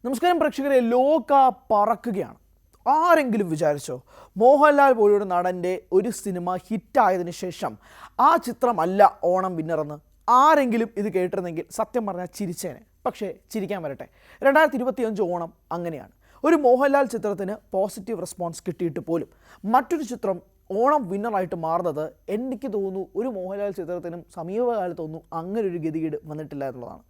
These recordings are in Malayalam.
നമസ്കാരം പ്രേക്ഷകരെ, ലോക പറക്കുകയാണ്. ആരെങ്കിലും വിചാരിച്ചോ മോഹൻലാൽ പോലൊരു നടൻ്റെ ഒരു സിനിമ ഹിറ്റായതിനു ശേഷം ആ ചിത്രമല്ല ഓണം വിന്നറെന്ന് ആരെങ്കിലും ഇത് കേട്ടിരുന്നെങ്കിൽ സത്യം പറഞ്ഞാൽ ചിരിച്ചേനെ. പക്ഷേ ചിരിക്കാൻ വരട്ടെ, 2025 ഓണം അങ്ങനെയാണ്. ഒരു മോഹൻലാൽ ചിത്രത്തിന് പോസിറ്റീവ് റെസ്പോൺസ് കിട്ടിയിട്ട് പോലും മറ്റൊരു ചിത്രം ഓണം വിന്നറായിട്ട് മാറുന്നത് എനിക്ക് തോന്നുന്നു ഒരു മോഹൻലാൽ ചിത്രത്തിനും സമീപകാലത്തൊന്നും അങ്ങനെ ഒരു ഗതികേട് വന്നിട്ടില്ല എന്നുള്ളതാണ്.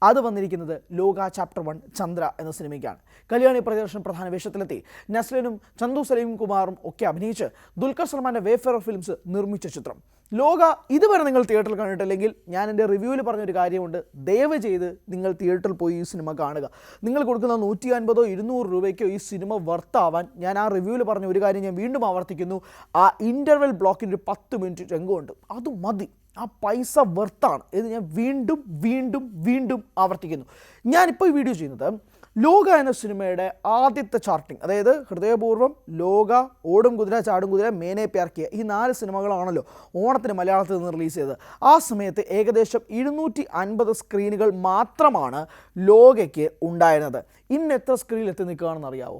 അത് വന്നിരിക്കുന്നത് ലോക ചാപ്റ്റർ 1 ചന്ദ്ര എന്ന സിനിമയ്ക്കാണ്. കല്യാണി പ്രദർശൻ പ്രധാന വേഷത്തിലെത്തി നസ്ലിനും ചന്തു സലീം കുമാറും ഒക്കെ അഭിനയിച്ച് ദുൽഖർ സൽമാൻ്റെ വേഫെയർ ഫിലിംസ് നിർമ്മിച്ച ചിത്രം ലോക ഇതുവരെ നിങ്ങൾ തിയേറ്ററിൽ കണ്ടിട്ടില്ലെങ്കിൽ ഞാൻ എൻ്റെ റിവ്യൂവിൽ പറഞ്ഞൊരു കാര്യമുണ്ട്. ദയവ് ചെയ്ത് നിങ്ങൾ തിയേറ്ററിൽ പോയി ഈ സിനിമ കാണുക. നിങ്ങൾ കൊടുക്കുന്ന 150 200 രൂപയ്ക്കോ ഈ സിനിമ വർത്താവാൻ ഞാൻ ആ റിവ്യൂവിൽ പറഞ്ഞ ഒരു കാര്യം ഞാൻ വീണ്ടും ആവർത്തിക്കുന്നു. ആ ഇൻ്റർവെൽ ബ്ലോക്കിൻ്റെ ഒരു 10 മിനിറ്റ് രംഗമുണ്ട്, അത് മതി. ആ പൈസ വെർത്താണ് ഇത് ഞാൻ വീണ്ടും വീണ്ടും വീണ്ടും ആവർത്തിക്കുന്നു. ഞാനിപ്പോൾ ഈ വീഡിയോ ചെയ്യുന്നത് ലോക എന്ന സിനിമയുടെ ആദ്യത്തെ ചാർട്ടിങ്, അതായത് ഹൃദയപൂർവ്വം, ലോക, ഓടും കുതിര, ചാടും കുതിര, മേനെ പ്യാർ കിയ, ഈ 4 സിനിമകളാണല്ലോ ഓണത്തിന് മലയാളത്തിൽ നിന്ന് റിലീസ് ചെയ്തത്. ആ സമയത്ത് ഏകദേശം 250 സ്ക്രീനുകൾ മാത്രമാണ് ലോകയ്ക്ക് ഉണ്ടായിരുന്നത്. ഇന്ന് എത്ര സ്ക്രീനിൽ എത്തി നിൽക്കുകയാണെന്ന് അറിയാവോ?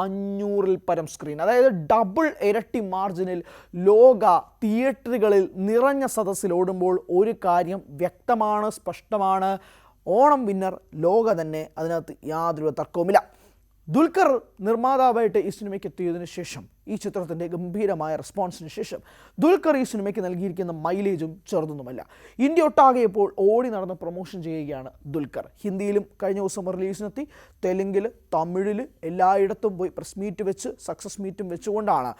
500-ൽ പരം സ്ക്രീൻ, അതായത് ഡബിൾ ഇരട്ടി മാർജിനിൽ ലോക തിയേറ്ററുകളിൽ നിറഞ്ഞ സദസ്സിൽ ഓടുമ്പോൾ ഒരു കാര്യം വ്യക്തമാണ്, സ്പഷ്ടമാണ്. ഓണം വിന്നർ ലോക തന്നെ, അതിനകത്ത് യാതൊരു തർക്കവുമില്ല. ദുൽഖർ നിർമ്മാതാവായിട്ട് ഈ സിനിമയ്ക്ക് എത്തിയതിനു ശേഷം, ഈ ചിത്രത്തിൻ്റെ ഗംഭീരമായ റെസ്പോൺസിന് ശേഷം ദുൽഖർ ഈ സിനിമയ്ക്ക് നൽകിയിരിക്കുന്ന മൈലേജും ചെറുതൊന്നുമല്ല. ഇന്ത്യ ഒട്ടാകെ ഇപ്പോൾ ഓടി നടന്ന് പ്രൊമോഷൻ ചെയ്യുകയാണ് ദുൽഖർ. ഹിന്ദിയിലും കഴിഞ്ഞ ദിവസം റിലീസിനെത്തി, തെലുങ്കിൽ, തമിഴിൽ എല്ലായിടത്തും പോയി പ്രസ് മീറ്റ് വെച്ച്, സക്സസ് മീറ്റും വെച്ചുകൊണ്ടാണ്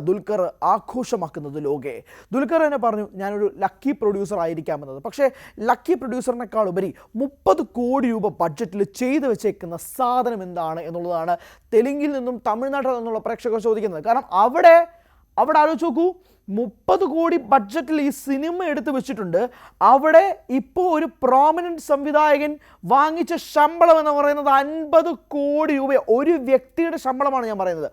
ദുൽഖർ ആഘോഷമാക്കുന്നത് ലോകയെ. ദുൽഖർ തന്നെ പറഞ്ഞു, ഞാനൊരു ലക്കി പ്രൊഡ്യൂസർ ആയിരിക്കാമെന്നത്. പക്ഷേ ലക്കി പ്രൊഡ്യൂസറിനേക്കാൾ ഉപരി 30 കോടി രൂപ ബഡ്ജറ്റിൽ ചെയ്തു വെച്ചേക്കുന്ന സാധനം എന്താണ് എന്നുള്ളതാണ് തെലുങ്കിൽ നിന്നും തമിഴ്നാട്ടിൽ നിന്നുള്ള പ്രേക്ഷകർ ചോദിക്കുന്നത്. കാരണം അവിടെ ആലോചിച്ച് നോക്കൂ, 30 കോടി ബഡ്ജറ്റിൽ ഈ സിനിമ എടുത്തു വെച്ചിട്ടുണ്ട്. അവിടെ ഇപ്പോൾ ഒരു പ്രോമിനൻറ്റ് സംവിധായകൻ വാങ്ങിച്ച ശമ്പളം എന്ന് പറയുന്നത് 50 കോടി രൂപ. ഒരു വ്യക്തിയുടെ ശമ്പളമാണ് ഞാൻ പറയുന്നത്.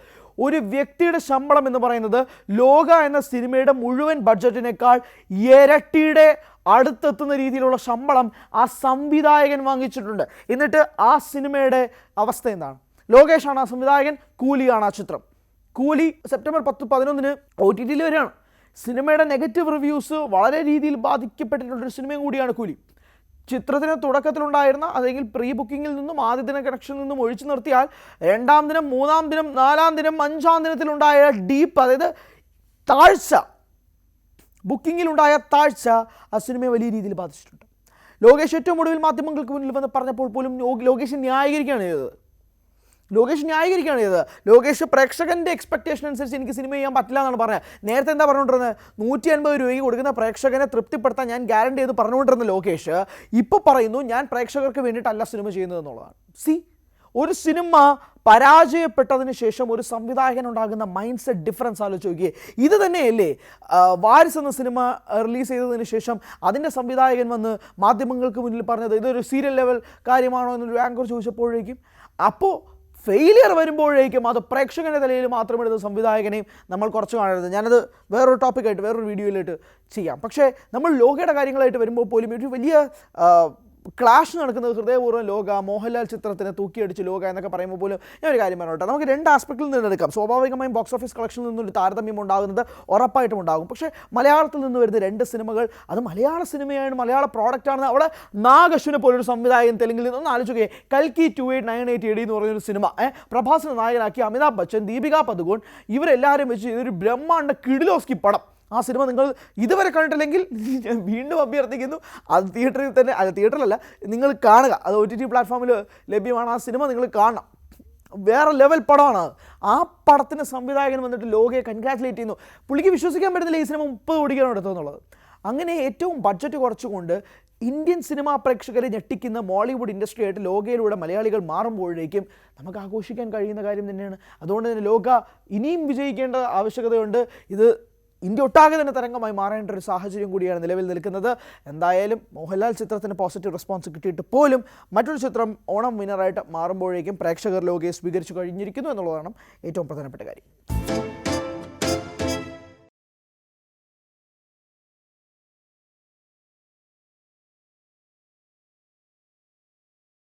ഒരു വ്യക്തിയുടെ ശമ്പളം എന്ന് പറയുന്നത് ലോക എന്ന സിനിമയുടെ മുഴുവൻ ബഡ്ജറ്റിനേക്കാൾ ഇരട്ടിയുടെ അടുത്തെത്തുന്ന രീതിയിലുള്ള ശമ്പളം ആ സംവിധായകൻ വാങ്ങിച്ചിട്ടുണ്ട്. എന്നിട്ട് ആ സിനിമയുടെ അവസ്ഥ എന്താണ്? ലോകേഷാണ് ആ സംവിധായകൻ, കൂലിയാണ് ആ ചിത്രം. കൂലി സെപ്റ്റംബർ 10-11 OTTയിൽ വരികയാണ്. സിനിമയുടെ നെഗറ്റീവ് റിവ്യൂസ് വളരെ രീതിയിൽ ബാധിക്കപ്പെട്ടിട്ടുള്ളൊരു സിനിമയും കൂടിയാണ് കൂലി. ചിത്രത്തിന് തുടക്കത്തിലുണ്ടായിരുന്ന, അല്ലെങ്കിൽ പ്രീ ബുക്കിങ്ങിൽ നിന്നും ആദ്യ ദിന കണക്ഷനിൽ നിന്നും ഒഴിച്ചു നിർത്തിയാൽ 2-ാം ദിനം, 3-ാം ദിനം, 4-ാം ദിനം, 5-ാം ദിനത്തിലുണ്ടായ ഡീപ്പ്, അതായത് താഴ്ച, ബുക്കിങ്ങിലുണ്ടായ താഴ്ച ആ സിനിമയെ വലിയ രീതിയിൽ ബാധിച്ചിട്ടുണ്ട്. ലോകേഷ് ഏറ്റവും ഒടുവിൽ മാധ്യമങ്ങൾക്ക് മുന്നിൽ വന്ന് പറഞ്ഞപ്പോൾ പോലും ലോകേഷ് ന്യായീകരിക്കുകയാണ് ചെയ്തത്. ലോകേഷ് പ്രേക്ഷകൻ്റെ എക്സ്പെക്ടേഷൻ അനുസരിച്ച് എനിക്ക് സിനിമ ചെയ്യാൻ പറ്റില്ല എന്നാണ് പറഞ്ഞത്. നേരത്തെ എന്താ പറഞ്ഞുകൊണ്ടിരുന്നത്? 150 രൂപയ്ക്ക് കൊടുക്കുന്ന പ്രേക്ഷകനെ തൃപ്തിപ്പെടുത്താൻ ഞാൻ ഗ്യാരണ്ടി ചെയ്ത് പറഞ്ഞുകൊണ്ടിരുന്ന ലോകേഷ് ഇപ്പോൾ പറയുന്നു ഞാൻ പ്രേക്ഷകർക്ക് വേണ്ടിയിട്ടല്ല സിനിമ ചെയ്യുന്നത് എന്നുള്ളതാണ്. ഒരു സിനിമ പരാജയപ്പെട്ടതിന് ശേഷം ഒരു സംവിധായകനുണ്ടാകുന്ന മൈൻഡ് സെറ്റ് ഡിഫറൻസ് ആലോചിച്ച് നോക്കിയേ. ഇത് തന്നെയല്ലേ വാരിസ് എന്ന സിനിമ റിലീസ് ചെയ്തതിന് ശേഷം അതിൻ്റെ സംവിധായകൻ വന്ന് മാധ്യമങ്ങൾക്ക് മുന്നിൽ പറഞ്ഞത് ഇതൊരു സീരിയൽ ലെവൽ കാര്യമാണോ എന്നൊരു ആങ്കർ ചോദിച്ചപ്പോഴേക്കും. അപ്പോൾ ഫെയിലിയർ വരുമ്പോഴേക്കും അത് പ്രേക്ഷകൻ്റെ തലയിൽ മാത്രം എടുത്ത സംവിധായകനെയും നമ്മൾ കുറച്ച് കാണരുത്. ഞാനത് വേറൊരു ടോപ്പിക്കായിട്ട്, വേറൊരു വീഡിയോയിലായിട്ട് ചെയ്യാം. പക്ഷേ നമ്മൾ ലോകയുടെ കാര്യങ്ങളായിട്ട് വരുമ്പോൾ പോലും ഒരു വലിയ ക്ലാഷ് നടക്കുന്നത് ഹൃദയപൂർവ്വം ലോക, മോഹൻലാൽ ചിത്രത്തിന് തൂക്കിയടിച്ച് ലോക എന്നൊക്കെ പറയുമ്പോൾ പോലും ഞാൻ ഒരു കാര്യം പറഞ്ഞോട്ടെ, നമുക്ക് 2 ആസ്പെക്റ്റിൽ നിന്ന് എടുക്കാം. സ്വാഭാവികമായും ബോക്സ് ഓഫീസ് കളക്ഷനിൽ നിന്നൊരു താരതമ്യം ഉണ്ടാകുന്നത് ഉറപ്പായിട്ടും ഉണ്ടാകും. പക്ഷേ മലയാളത്തിൽ നിന്ന് വരുന്ന 2 സിനിമകൾ, അത് മലയാള സിനിമയാണ്, മലയാള പ്രോഡക്റ്റാണ്. അവിടെ നാഗശ്വിനെ പോലൊരു സംവിധായകൻ തെലുങ്കിൽ നിന്നൊന്ന് ആലോചിക്കുകയെ, കൽക്കി 2898 AD എന്ന് പറഞ്ഞൊരു സിനിമ പ്രഭാസിനെ നായകനാക്കി അമിതാഭ് ബച്ചൻ, ദീപിക പദുകോൺ, ഇവരെല്ലാവരും വെച്ച് ഇതൊരു ബ്രഹ്മാണ്ഡ കിടിലോസ്കി പടം. ആ സിനിമ നിങ്ങൾ ഇതുവരെ കണ്ടിട്ടില്ലെങ്കിൽ ഞാൻ വീണ്ടും അഭ്യർത്ഥിക്കുന്നു, അത് തിയേറ്ററിൽ തന്നെ, അത് തിയേറ്ററിലല്ല, നിങ്ങൾ കാണുക. അത് OTT പ്ലാറ്റ്ഫോമിൽ ലഭ്യമാണ്. ആ സിനിമ നിങ്ങൾ കാണണം. വേറെ ലെവൽ പടമാണ്. ആ പടത്തിന് സംവിധായകൻ വന്നിട്ട് ലോകയെ കൺഗ്രാറ്റുലേറ്റ് ചെയ്യുന്നു. പുള്ളിക്ക് വിശ്വസിക്കാൻ പറ്റുന്നില്ല ഈ സിനിമ 30 കോടിക്കാണ് എടുത്തതെന്നുള്ളത്. അങ്ങനെ ഏറ്റവും ബഡ്ജറ്റ് കുറച്ചുകൊണ്ട് ഇന്ത്യൻ സിനിമാ പ്രേക്ഷകരെ ഞെട്ടിക്കുന്ന മോളിവുഡ് ഇൻഡസ്ട്രി ആയിട്ട് ലോകയിലൂടെ മലയാളികൾ മാറുമ്പോഴേക്കും നമുക്ക് ആഘോഷിക്കാൻ കഴിയുന്ന കാര്യം തന്നെയാണ്. അതുകൊണ്ട് തന്നെ ലോക ഇനിയും വിജയിക്കേണ്ട ആവശ്യകതയുണ്ട്. ഇത് ഇന്ത്യ ഒട്ടാകെ തന്നെ തരംഗമായി മാറേണ്ട ഒരു സാഹചര്യം കൂടിയാണ് നിലവിൽ നിൽക്കുന്നത്. എന്തായാലും മോഹൻലാൽ ചിത്രത്തിന് പോസിറ്റീവ് റെസ്പോൺസ് കിട്ടിയിട്ട് പോലും മറ്റൊരു ചിത്രം ഓണം വിന്നറായിട്ട് മാറുമ്പോഴേക്കും പ്രേക്ഷകർ ലോകയെ സ്വീകരിച്ചു കഴിഞ്ഞിരിക്കുന്നു എന്നുള്ളതാണ് ഏറ്റവും പ്രധാനപ്പെട്ട കാര്യം.